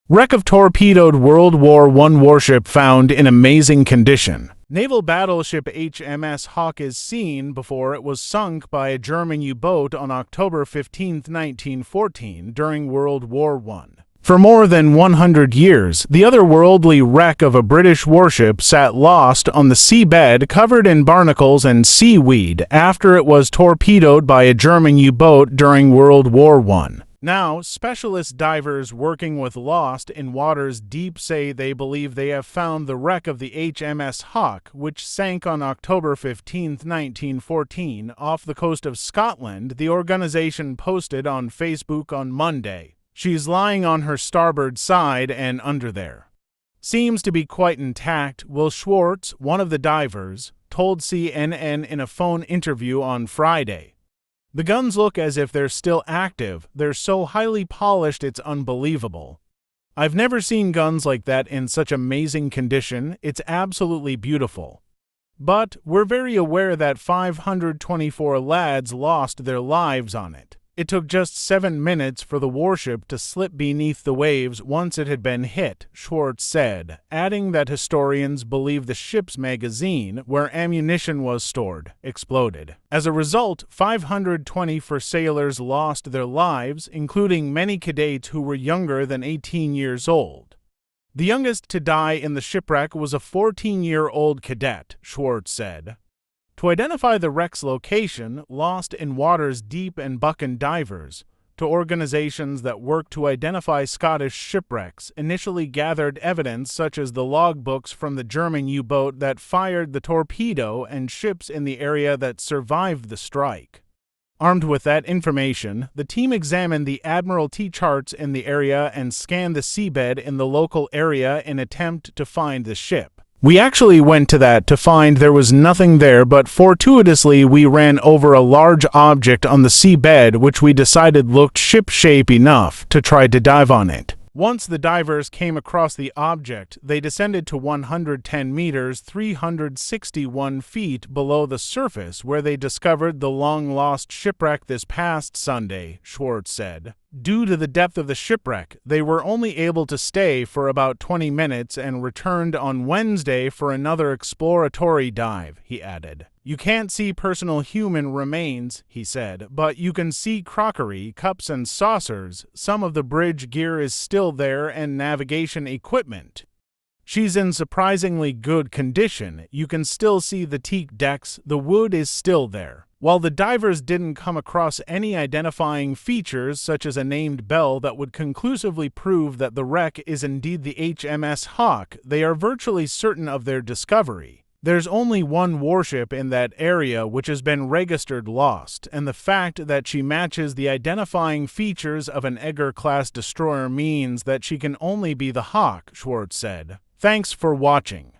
Wreck of torpedoed World War I warship found in amazing condition. Naval battleship HMS Hawk is seen before it was sunk by a German U-boat on October 15, 1914, during World War I. For more than 100 years, the otherworldly wreck of a British warship sat lost on the seabed covered in barnacles and seaweed after it was torpedoed by a German U-boat during World War I. Now, specialist divers working with Lost in waters deep say they believe they have found the wreck of the HMS Hawk, which sank on October 15, 1914, off the coast of Scotland, the organization posted on Facebook on Monday. She's lying on her starboard side and under there. Seems to be quite intact, Will Schwartz, one of the divers, told CNN in a phone interview on Friday. The guns look as if they're still active. They're so highly polished it's unbelievable. I've never seen guns like that in such amazing condition. It's absolutely beautiful. But we're very aware that 524 lads lost their lives on it. It took just 7 minutes for the warship to slip beneath the waves once it had been hit, Schwartz said, adding that historians believe the ship's magazine, where ammunition was stored, exploded. As a result, 524 sailors lost their lives, including many cadets who were younger than 18 years old. The youngest to die in the shipwreck was a 14-year-old cadet, Schwartz said. To identify the wreck's location, Lost in Waters Deep and Buchan divers, to organizations that work to identify Scottish shipwrecks, initially gathered evidence such as the logbooks from the German U-boat that fired the torpedo and ships in the area that survived the strike. Armed with that information, the team examined the Admiralty charts in the area and scanned the seabed in the local area in attempt to find the ship. We actually went to that to find there was nothing there, but fortuitously we ran over a large object on the seabed which we decided looked ship-shape enough to try to dive on it. Once the divers came across the object, they descended to 110 meters, 361 feet below the surface, where they discovered the long-lost shipwreck this past Sunday, Schwartz said. Due to the depth of the shipwreck, they were only able to stay for about 20 minutes and returned on Wednesday for another exploratory dive, he added. You can't see personal human remains, he said, but you can see crockery, cups and saucers. Some of the bridge gear is still there and navigation equipment. She's in surprisingly good condition. You can still see the teak decks. The wood is still there. While the divers didn't come across any identifying features such as a named bell that would conclusively prove that the wreck is indeed the HMS Hawk, they are virtually certain of their discovery. There's only one warship in that area which has been registered lost, and the fact that she matches the identifying features of an Eger-class destroyer means that she can only be the Hawk, Schwartz said. Thanks for watching.